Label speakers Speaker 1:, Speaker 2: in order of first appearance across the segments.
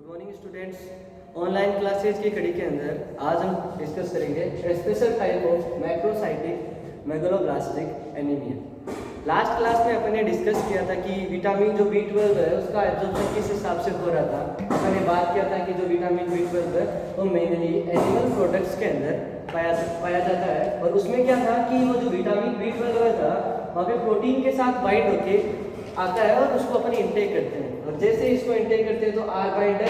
Speaker 1: Good morning students. Online classes की कड़ी के अंदर आज हम डिस्कस करेंगे special type of macrocytic megaloblastic anaemia. Last class में अपन ने डिस्कस किया था कि विटामिन जो B12 है उसका एब्जॉर्प्शन किस हिसाब से हो रहा था। अपन ने बात किया था कि जो विटामिन B12 है वो मेनली एनिमल प्रोडक्ट्स के अंदर पाया जाता है। और उसमें क्या था कि वो जो विटामिन B12 था वहाँ पे प्रोटीन के साथ बाइंड होके आता है और उसको अपन इंटेक करते हैं। और जैसे इसको इंटेक करते हैं तो आर बाइंडर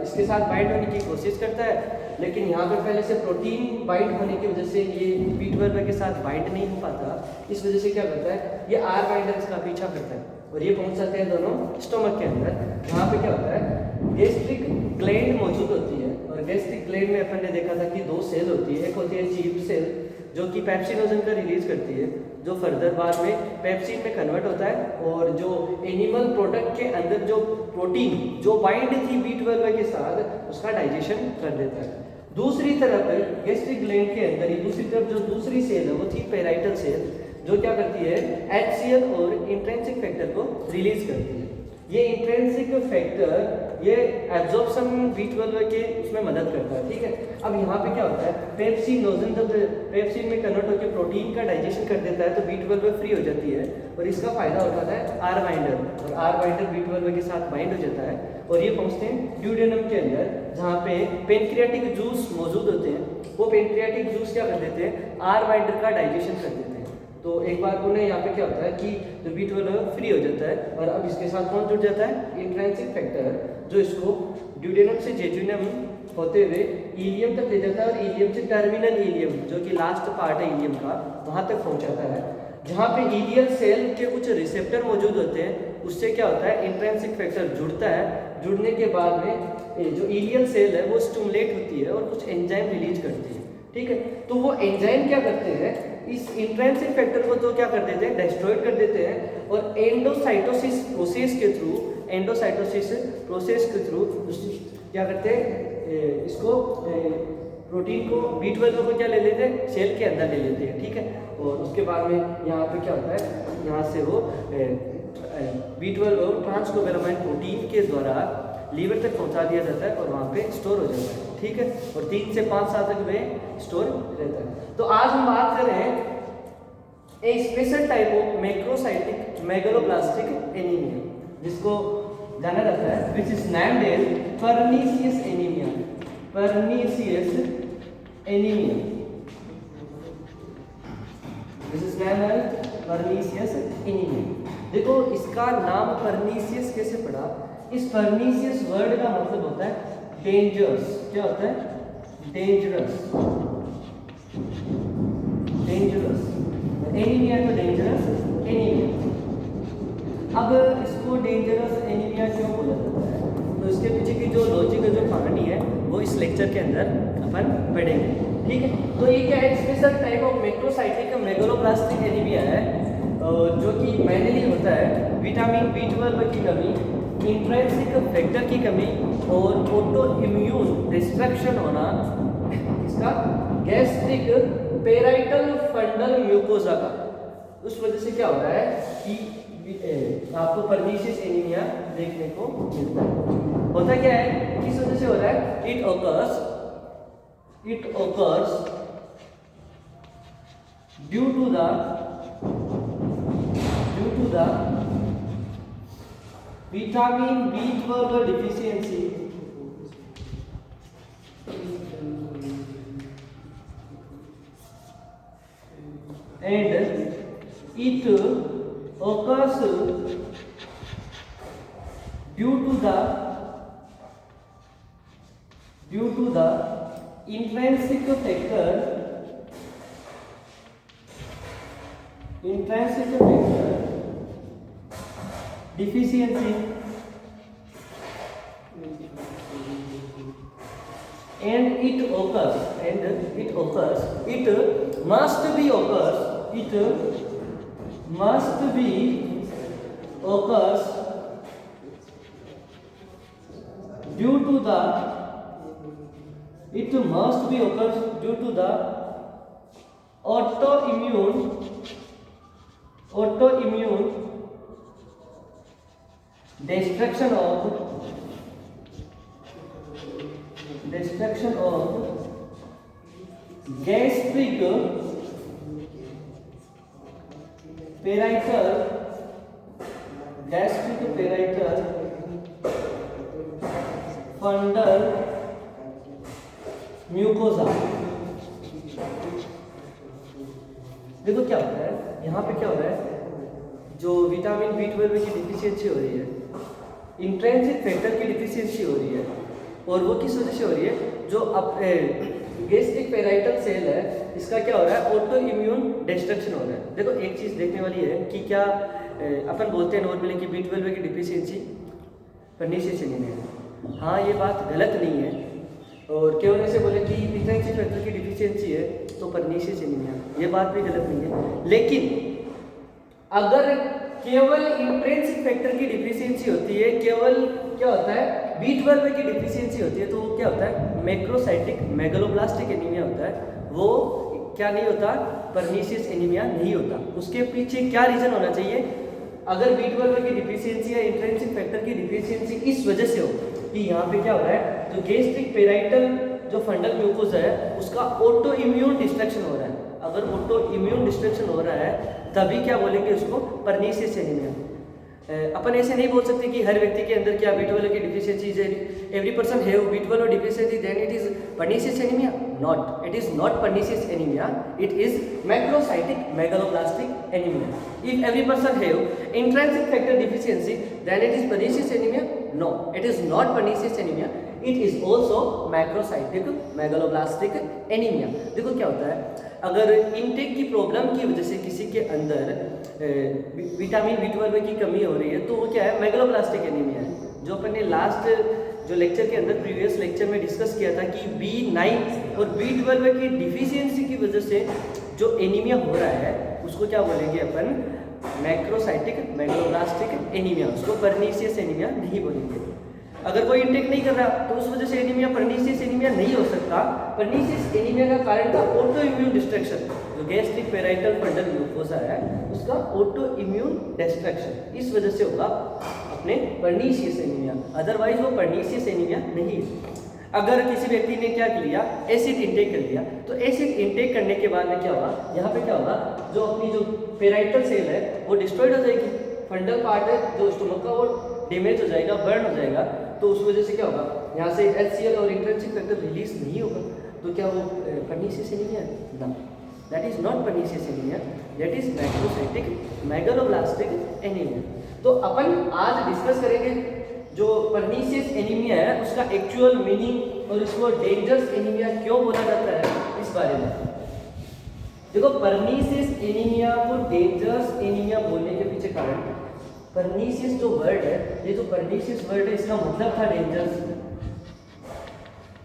Speaker 1: इसके साथ बाइंड होने की कोशिश करता है, लेकिन यहाँ पे पहले से प्रोटीन बाइंड होने की वजह से ये B12 के साथ बाइंड नहीं हो पाता। इस वजह से क्या करता है, ये आर बाइंडर इसका पीछा करता है और ये पहुंच जाते हैं दोनों स्टोमक के अंदर। यहाँ पे क्या होता है, गैस्ट्रिक ग्लैंड मौजूद होती है और गैस्ट्रिक ग्लैंड में अपन ने देखा था कि दो सेल होती है। एक होती है चीफ सेल जो कि पेप्सिनोजन का रिलीज करती है, जो फर्दर बाद में पेप्सिन में कन्वर्ट होता है और जो एनिमल प्रोडक्ट के अंदर जो प्रोटीन जो बाइंड थी B12 के साथ उसका डाइजेशन कर देता है। दूसरी तरफ गैस्ट्रिक ग्लैंड के अंदर ही दूसरी तरफ जो दूसरी सेल है वो थी पेराइटल सेल, जो क्या करती है HCl और इंट्रिंसिक फैक्टर को रिलीज करती है। ये इंट्रिंसिक फैक्टर ये एब्जॉर्प्शन B12 के उसमें मदद करता है। ठीक है, अब यहाँ पे क्या होता है, पेप्सिनोजन जब पेप्सिन में कन्वर्ट होकर प्रोटीन का डाइजेशन कर देता है तो B12 फ्री हो जाती है और इसका फायदा उठाता है आर बाइंडर, और आर बाइंडर B12 के साथ बाइंड हो जाता है और ये पहुंचते हैं ड्यूडेनम के अंदर, जहाँ पे पेनक्रियाटिक जूस मौजूद होते हैं। वो पेनक्रियाटिक जूस क्या कर देते हैं, आर बाइंडर का डाइजेशन कर देते हैं। तो एक बार पुनः यहाँ पे क्या होता है कि जो B12 फ्री हो जाता है और अब इसके साथ कौन जुड़ जाता है, इंट्रिंसिक फैक्टर, जो इसको ड्यूडेनम से जेजुनम होते हुए इलियम तक ले जाता है और इलियम से टर्मिनल इलियम जो कि लास्ट पार्ट है इलियम का वहाँ तक पहुँचाता है, जहाँ पे इलियल सेल के कुछ रिसेप्टर मौजूद होते हैं। उससे क्या होता है, इंट्रिंसिक फैक्टर जुड़ता है, जुड़ने के बाद में जो इलियल सेल है वो स्टिमुलेट होती है और कुछ एंजाइम रिलीज करती है। ठीक है, तो वो एंजाइम क्या करते हैं, इस इंट्रिंसिक फैक्टर को तो क्या कर देते हैं, डिस्ट्रॉय कर देते हैं और एंडोसाइटोसिस प्रोसेस के थ्रू क्या करते हैं, इसको प्रोटीन को B12 को क्या ले लेते हैं, सेल के अंदर ले लेते हैं। ठीक है, और उसके बाद में यहाँ पे क्या होता है, यहाँ से वो B12 ट्रांसकोबेलामाइन प्रोटीन के द्वारा लीवर तक पहुंचा दिया जाता है और वहाँ पे स्टोर हो जाता है। ठीक है, और 3 से 5 साल तक में स्टोर रहता है। तो आज हम बात कर रहे हैं a special type of macrocytic megaloblastic anaemia, जिसको जाना जाता है which is named as pernicious anaemia. Pernicious anaemia, this is named as pernicious anaemia. देखो इसका नाम पर्नीशियस कैसे पड़ा, इस पर्नीशियस वर्ड का मतलब होता है डेंजरस। क्या होता है, डेंजरस, डेंजरस एनीमिया तो डेंजरस एनीमिया। अब इसको डेंजरस एनीमिया क्यों बोला जाता है, तो इसके पीछे की जो लॉजिकल जो कहानी है वो इस लेक्चर के अंदर अपन पढ़ेंगे। ठीक है, तो ये क्या है, special type of macrocytic megaloblastic anaemia है जो कि मेनली होता है विटामिन B12 की कमी, इंट्रिंसिक फैक्टर की कमी और ऑटो इम्यून डिस्ट्रक्शन होना इसका गैस्ट्रिक पेराइटल फंडल म्यूकोजा का। उस वजह से क्या होता है कि आपको पर्नीशियस एनीमिया देखने को मिलता है। होता क्या है, किस वजह से हो रहा है, it occurs due to the vitamin B12 deficiency and it occurs due to the intrinsic factor deficiency and it must be occurs due to the autoimmune destruction of gastric parietal फंडल mucosa. देखो क्या होता है यहाँ पे, क्या हो रहा है, जो विटामिन B12 की डिफिशियंसी हो रही है, इंट्रिंसिक फैक्टर की डिफिशियंसी हो रही है, और वो किस वजह से हो रही है, जो गैस्ट्रिक पेराइटल सेल है इसका क्या हो रहा है, ऑटो इम्यून डिस्ट्रक्शन हो रहा है। देखो एक चीज़ देखने वाली है कि क्या अपन बोलते हैं नॉर्मली कि B12 की डिफिशियंसी परनीसियस एनीमिया है। हाँ, ये बात गलत नहीं है, और केवल ऐसे बोले कि इंट्रिंसिक फैक्टर की डिफिशियंसी है तो परनीसियस एनीमिया, ये बात भी गलत नहीं है। लेकिन अगर केवल इंट्रिंसिक फैक्टर की डिफिशियंसी होती है, केवल क्या होता है B12 की डिफिशियंसी होती है, तो वो क्या होता है, मैक्रोसाइटिक मेगालोब्लास्टिक एनीमिया होता है। वो क्या नहीं होता, परनीसियस एनीमिया नहीं होता। उसके पीछे क्या रीजन होना चाहिए, अगर B12 की डिफिशियंसी या इंट्रिंसिक फैक्टर की डिफिशियंसी इस वजह से हो कि यहाँ पे क्या हो रहा है, जो गैस्ट्रिक पेराइटल जो फंडल म्यूकोसा है उसका ऑटो इम्यून डिस्ट्रक्शन हो रहा है। अगर ऑटो इम्यून डिस्ट्रक्शन हो रहा है तभी क्या बोलेंगे उसको, परनीसियस एनीमिया। अपन ऐसे नहीं बोल सकते कि हर व्यक्ति के अंदर क्या B12 की डिफिशियंसी है, every person have B12 deficiency then it is pernicious anaemia. Not, it is not pernicious anaemia, it is macrocytic megaloblastic anaemia. If every person have intrinsic factor deficiency then it is pernicious anaemia. No, it is not pernicious anaemia, it is also macrocytic megaloblastic anaemia. देखो क्या होता है, अगर intake की problem की वजह से किसी के अंदर विटामिन B12 की कमी हो रही है तो वो क्या है, मेगालोब्लास्टिक एनीमिया है। जो अपन ने लास्ट जो लेक्चर के अंदर प्रीवियस लेक्चर में डिस्कस किया था कि B9 और B12 की डिफिशियंसी की वजह से जो एनीमिया हो रहा है उसको क्या बोलेंगे अपन, मैक्रोसाइटिक मेगालोब्लास्टिक एनीमिया, उसको परनीसियस एनीमिया नहीं बोलेंगे। अगर कोई इंटेक नहीं कर रहा तो उस वजह से एनीमिया परनीसियस एनीमिया नहीं हो सकता। परनीसियस एनीमिया का कारण था ऑटो इम्यून डिस्ट्रक्शन, जो गैस्ट्रिक पेराइटल फंडल म्यूकोसा है उसका ऑटो इम्यून डिस्ट्रक्शन, इस वजह से होगा अपने परनीसियस एनीमिया, अदरवाइज वो परनीसियस एनीमिया नहीं है। अगर किसी व्यक्ति ने क्या किया, एसिड इंटेक कर लिया, तो एसिड इंटेक करने के बाद में क्या होगा, यहाँ पे क्या होगा, जो अपनी जो पेराइटल सेल है वो डिस्ट्रॉयड हो जाएगी, फंडल पार्ट है जो स्टोमक का वो डैमेज हो जाएगा, बर्न हो जाएगा, तो उस वजह से क्या होगा, यहाँ से HCl और इंट्रिंसिक फैक्टर रिलीज नहीं होगा, तो क्या वो परनीसियस एनीमिया है? ना, that is not pernicious anaemia, that is macrocytic megaloblastic anaemia. तो अपन आज डिस्कस करेंगे जो परनीसियस एनीमिया है उसका एक्चुअल मीनिंग और इसको डेंजरस एनीमिया क्यों बोला जाता है इस बारे में। देखो परनीसियस एनीमिया को डेंजरस एनीमिया बोलने के पीछे कारण, परनीसियस जो वर्ड है, ये जो परनीसियस वर्ड है इसका मतलब था डेंजरस।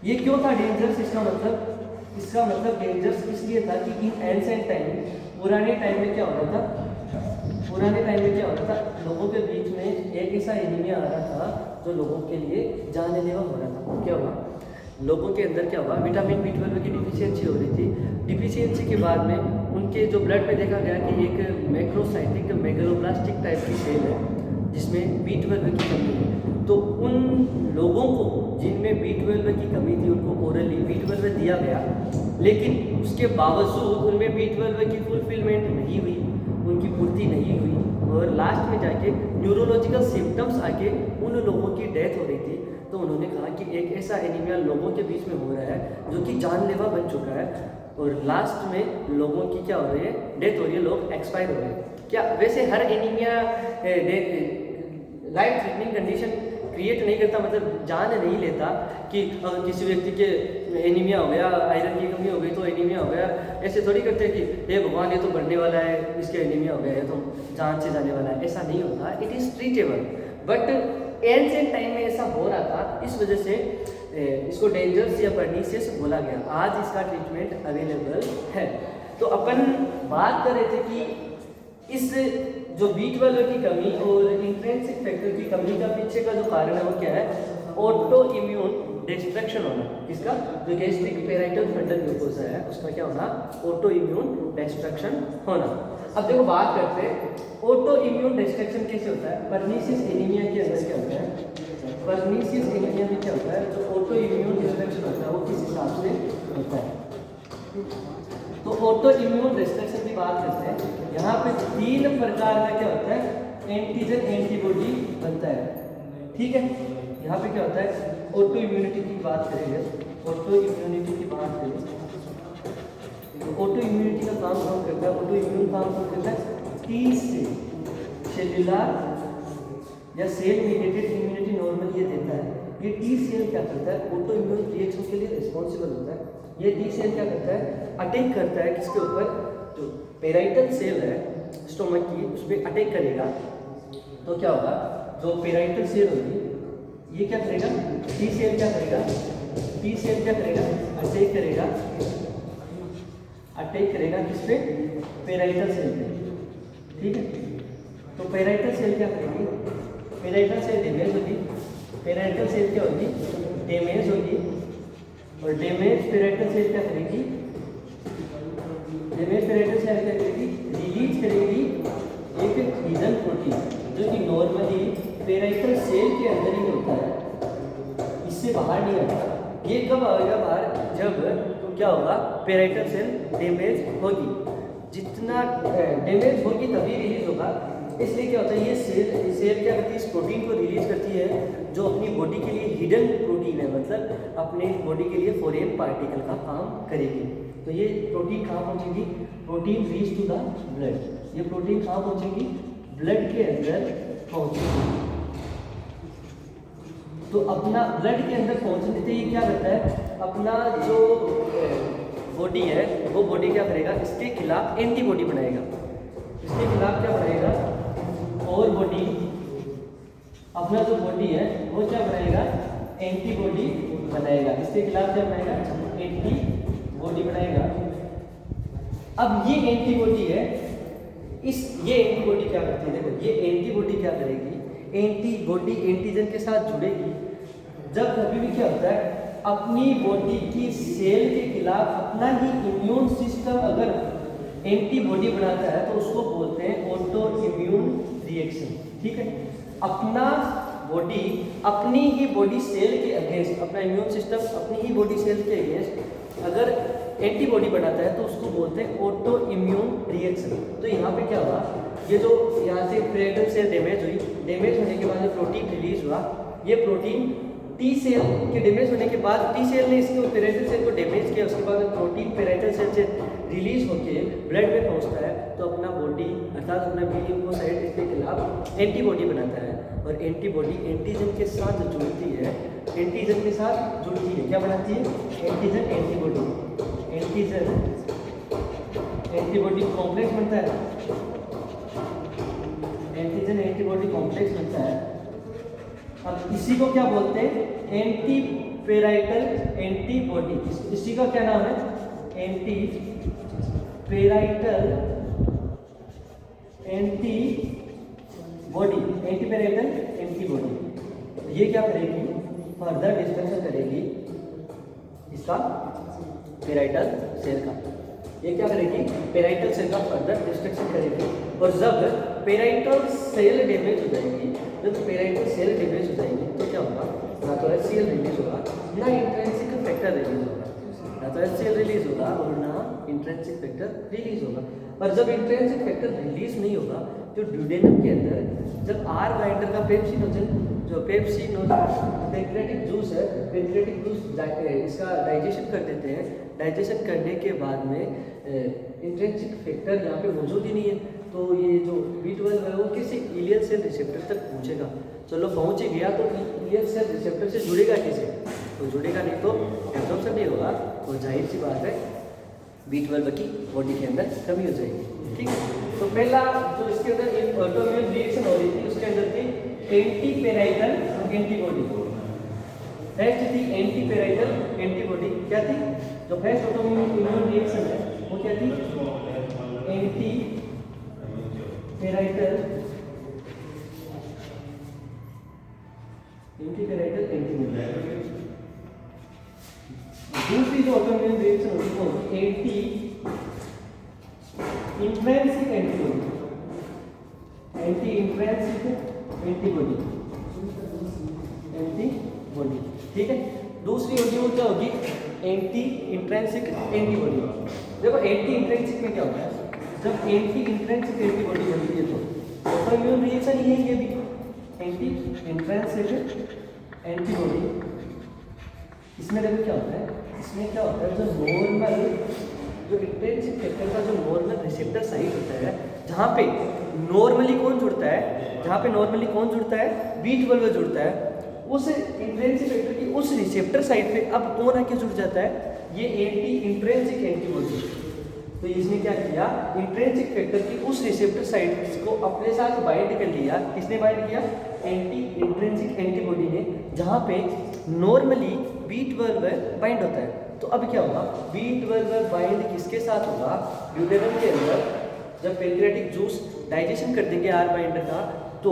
Speaker 1: ये क्यों था डेंजरस, इसका मतलब डेंजरस इसलिए था कि इन एंशिएंट टाइम, पुराने टाइम में क्या होता था, लोगों के बीच में एक ऐसा एनीमिया आ रहा था जो लोगों के लिए जानलेवा हो रहा था। क्या हुआ, लोगों के अंदर क्या हुआ, विटामिन B12 की डिफिशियंसी हो रही थी। डिफिशियंसी के बाद में उनके जो ब्लड में देखा गया कि एक मैक्रोसाइटिक मेगालोब्लास्टिक टाइप की सेल है जिसमें B12 की कमी है। तो उन लोगों को जिनमें B12 की कमी थी उनको ओरली B12 दिया गया, लेकिन उसके बावजूद उनमें B12 की फुलफिलमेंट नहीं हुई, उनकी पूर्ति नहीं हुई, और लास्ट में जाके न्यूरोलॉजिकल सिम्टम्स आके उन लोगों की डेथ हो रही थी। तो उन्होंने कहा कि एक ऐसा एनीमिया लोगों के बीच में हो रहा है जो कि जानलेवा बन चुका है, और लास्ट में लोगों की क्या हो रही है, डेथ हो रही है, लोग एक्सपायर हो रहे हैं। क्या वैसे हर anaemia life threatening condition create नहीं करता, मतलब जान नहीं लेता कि किसी व्यक्ति के एनीमिया हो गया, आयरन की कमी हो गई तो एनीमिया हो गया, ऐसे थोड़ी करते हैं कि हे भगवान ये तो बढ़ने वाला है, इसके एनीमिया हो गया है तो जान से जाने वाला है, ऐसा नहीं होता। It is treatable, but ancient time में ऐसा हो रहा था, इस वजह से इसको डेंजरस या परनीसियस बोला गया। आज इसका ट्रीटमेंट अवेलेबल है। तो अपन बात कर रहे थे कि इस जो B12 की कमी और इंट्रिंसिक फैक्टर की कमी का पीछे का जो कारण है वो क्या है, ऑटो इम्यून डिस्ट्रक्शन होना। किसका, जो गैस्ट्रिक पेराइटल फंडल म्यूकोसा है उसका क्या होना, ऑटो इम्यून डिस्ट्रक्शन होना। अब देखो बात करते हैं ऑटो इम्यून डिस्ट्रक्शन कैसे होता है। परनीसियस एनीमिया के अंदर क्या होता है, परनीसियस एनीमिया में क्या होता है, जो ऑटो इम्यून डिस्ट्रक्शन होता है वो किस हिसाब से होता है। तो ऑटो इम्यून डिस्ट्रक्शन की बात करते हैं। यहाँ पे 3 प्रकार का क्या होता है एंटीजन एंटीबॉडी बनता है, ठीक है। यहाँ पे क्या होता है ऑटो इम्यूनिटी की बात करेंगे, ऑटो इम्यूनिटी की बात करें तो ऑटो इम्यूनिटी का काम कौन करता है, ऑटो इम्यून काम कौन करता है टी से सेलुलर या सेल मीडिएटेड इम्यूनिटी नॉर्मल ये देता है। ये टी सेल क्या करता है ऑटो इम्यून रिएक्शन के लिए रिस्पॉन्सिबल होता है। ये टी सेल क्या करता है अटैक करता है किसके ऊपर, जो पेराइटल सेल है स्टोमक की उस पर अटैक करेगा। तो क्या होगा जो पेराइटल सेल होगी ये क्या करेगा टी सेल क्या करेगा, टी सेल क्या करेगा अटैक करेगा किस पे पेराइटल सेल पे, ठीक है। तो पेराइटल सेल क्या करेगी, पेराइटल सेल डैमेज होगी, पेराइटल सेल क्या होगी डैमेज होगी और डैमेज पेराइटल सेल क्या करेगी, डैमेज पेराइटल सेल क्या करेगी रिलीज करेगी एक हिडन प्रोटीन जो कि नॉर्मली पेराइटल सेल के अंदर ही होता है, इससे बाहर नहीं आता। ये कब आएगा बाहर, जब क्या होगा पेराइटल सेल डैमेज होगी, जितना डैमेज होगी तभी रिलीज होगा। इसलिए क्या होता है ये सेल क्या करती है इस प्रोटीन को रिलीज करती है जो अपनी बॉडी के लिए हिडन प्रोटीन है, मतलब अपने बॉडी के लिए फॉरेन पार्टिकल का काम करेगी। तो ये प्रोटीन कहाँ पहुँचेगी, protein reach to the blood, ये प्रोटीन कहाँ पहुँचेगी ब्लड के अंदर पहुँचेगी। तो अपना ब्लड के अंदर पहुँचने से ये क्या करता है अपना जो बॉडी है वो बॉडी क्या करेगा इसके खिलाफ एंटीबॉडी बनाएगा, इसके खिलाफ क्या बनाएगा और बॉडी अपना जो बॉडी है वो क्या बनाएगा एंटीबॉडी बनाएगा, इसके खिलाफ क्या बनाएगा एंटीबॉडी बनाएगा। अब ये एंटीबॉडी है ये एंटीबॉडी क्या करती है, देखो ये एंटीबॉडी क्या करेगी, एंटीबॉडी एंटीजन के साथ जुड़ेगी। जब कभी भी क्या होता है अपनी बॉडी की सेल के खिलाफ अपना ही इम्यून सिस्टम अगर एंटीबॉडी बनाता है तो उसको बोलते हैं ऑटो इम्यून रिएक्शन, ठीक है। अपना बॉडी अपनी ही बॉडी सेल के अगेंस्ट, अपना इम्यून सिस्टम अपनी ही बॉडी सेल के अगेंस्ट अगर एंटीबॉडी बनाता है तो उसको बोलते हैं ऑटो इम्यून रिएक्शन। तो यहाँ पे क्या हुआ, ये जो यहाँ से पेराइटल सेल डैमेज हुई, डैमेज होने के बाद जो प्रोटीन रिलीज हुआ, ये प्रोटीन टी सेल के डैमेज होने के बाद टी सेल ने इसके पेराइटल सेल को डैमेज किया, उसके बाद प्रोटीन पेराइटल सेल से रिलीज होके ब्लड में पहुंचता है तो अपना बॉडी अर्थात अपना बी लिम्फोसाइट इसके खिलाफ एंटीबॉडी बनाता है और एंटीबॉडी एंटीजन के साथ जुड़ती है, एंटीजन के साथ जुड़ती है, क्या बनाती है antigen antibody, antigen antibody complex बनता है, एंटीजन एंटीबॉडी कॉम्प्लेक्स बनता है। अब इसी को क्या बोलते हैं एंटी पेराइटल एंटीबॉडी, इसी का क्या नाम है anti parietal antibody, anti parietal antibody. ये क्या करेगी फर्दर डिस्ट्रक्शन करेगी इसका पेराइटल सेल का, ये क्या करेगी पेराइटल सेल का फर्दर डिस्ट्रक्शन करेगी। और जब पेराइटल सेल डैमेज हो जाएगी, जब पेराइटल सेल डैमेज हो जाएगी तो क्या होगा ना तो HCl रिलीज होगा ना इंट्रिंसिक फैक्टर रिलीज होगा, ना तो HCl रिलीज होगा और ना इंट्रिंसिक फैक्टर रिलीज होगा। और जब इंट्रिंसिक फैक्टर रिलीज नहीं होगा तो ड्यूडेनम के अंदर जब R बाइंडर का पेप्सिनोजन जो पेप्सिनोजन पैंक्रियाटिक जूस है, पैंक्रियाटिक जूस इसका डाइजेशन कर देते हैं, डाइजेशन करने के बाद में इंट्रिंसिक फैक्टर यहाँ पे मौजूद ही नहीं है तो ये जो B12 है वो किसी इलियल सेल रिसेप्टर तक पहुँचेगा, चलो पहुँच ही गया तो इलियल सेल रिसेप्टर से जुड़ेगा कैसे, तो जुड़ेगा नहीं तो एब्जॉर्प्शन नहीं होगा, तो जाहिर सी बात है B12 की बॉडी के अंदर कमी हो जाएगी, ठीक है। तो पहला जो इसके अंदर एक ऑटोइम्यून रिएक्शन हो रही थी उसके अंदर थी एंटी पेराइटल एंटीबॉडी, फर्स्ट थी एंटी पेराइटल एंटीबॉडी, क्या थी जो फर्स्ट ऑटोइम्यून रिएक्शन है वो क्या थी एंटी पेराइटल एंटीबॉडी। दूसरी जो ऑटोइम्यून रिएक्शन होती है वो anti intrinsic antibody, anti intrinsic antibody, antibody, ठीक है। दूसरी होगी वो क्या होगी, एंटी इंट्रिंसिक एंटीबॉडी। देखो एंटी इंट्रिंसिक में क्या होता है, जब एंटी इंट्रिंसिक एंटीबॉडी बनती है तो इम्यून रिएक्शन ही है ये भी, एंटी इंट्रिंसिक एंटीबॉडी। इसमें देखो क्या होता है, इसमें क्या होता है, जो नॉर्मल जो इंट्रिंसिक फैक्टर का जो नॉर्मल रिसेप्टर साइट होता है, जहाँ पे नॉर्मली कौन जुड़ता है, जहाँ पे नॉर्मली कौन जुड़ता है, B12 जुड़ता है, उस इंट्रिंसिक फैक्टर की उस रिसेप्टर साइट पे अब कौन आके जुड़ जाता है, ये एंटी इंट्रिंसिक एंटीबॉडी। तो इसने क्या किया, इंट्रिंसिक फैक्टर की उस रिसेप्टर साइट को अपने साथ बाइंड कर लिया। किसने बाइंड किया, एंटी इंट्रिंसिक एंटीबॉडी ने, जहाँ पे नॉर्मली B12 बाइंड होता है। तो अब क्या होगा, B12 बाइंड किसके साथ होगा, ड्यूडेनम के अंदर जब पैंक्रियाटिक जूस डाइजेशन कर देंगे आर बाइंडर का, तो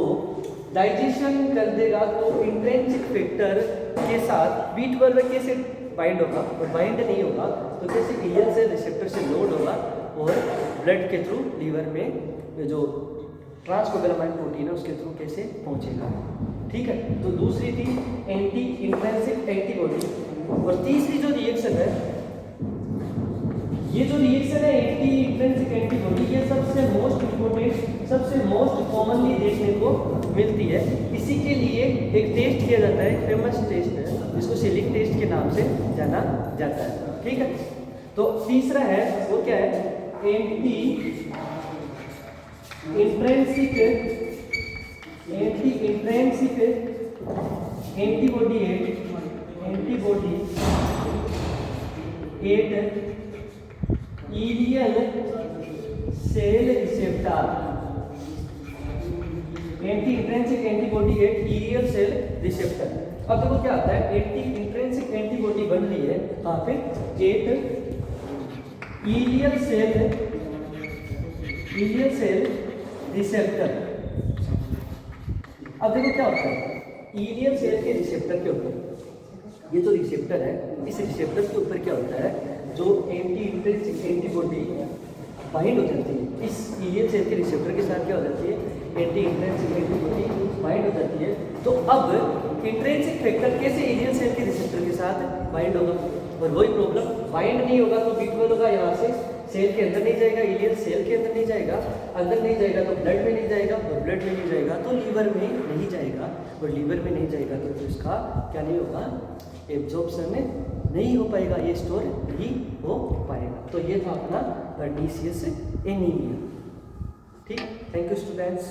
Speaker 1: डाइजेशन कर देगा तो इंट्रिंसिक फैक्टर के साथ B12 कैसे बाइंड होगा, और बाइंड नहीं होगा तो कैसे इलियल से रिसेप्टर से लोड होगा और ब्लड के थ्रू लीवर में जो ट्रांसकोगुलामाइन प्रोटीन है उसके थ्रू कैसे पहुंचेगा। ठीक है, तो दूसरी थी एंटी इंट्रिंसिक एंटीबॉडी। और तीसरी जो रिएक्शन है, ये जो रिएक्शन है एंटी इंट्रिंसिक एंटीबॉडी, ये सबसे मोस्ट इंपॉर्टेंट, सबसे मोस्ट कॉमनली देखने को मिलती है। इसी के लिए एक टेस्ट किया जाता है, फेमस टेस्ट है जिसको सिलिक टेस्ट के नाम से जाना जाता है। ठीक है, तो तीसरा है वो क्या है, anti intrinsic antibody at ileal cell receptor. Anti intrinsic antibody at ileal cell receptor. अब देखो क्या आता है, एंटी इंट्रिंसिक एंटीबॉडी बन रही है कहाँ पे, एट इलियल सेल रिसेप्टर। अब देखो क्या होता है, इलियल सेल के रिसेप्टर के ऊपर, ये जो रिसेप्टर है, इस रिसेप्टर के ऊपर क्या होता है, जो एंटी इंट्रिंसिक एंटीबॉडी बाइंड हो जाती है इस इलियल सेल के रिसेप्टर के साथ, क्या हो जाती है, एंटी इंट्रिंसिक एंटीबॉडी बाइंड हो जाती है। तो अब इंट्रिंसिक फैक्टर कैसे इलियल सेल के रिसेप्टर के साथ बाइंड होगा, और वही प्रॉब्लम, बाइंड नहीं होगा तो B12 होगा, यहाँ से सेल के अंदर नहीं जाएगा, इलियल सेल के अंदर नहीं जाएगा, अंदर नहीं जाएगा तो ब्लड में नहीं जाएगा, और ब्लड में नहीं जाएगा तो लीवर में नहीं जाएगा, और लीवर में नहीं जाएगा तो इसका क्या नहीं होगा, एब्जॉर्प्शन नहीं हो पाएगा, ये स्टोर नहीं हो पाएगा। तो ये था अपना पर्नीशियस एनीमिया। ठीक, थैंक यू स्टूडेंट्स।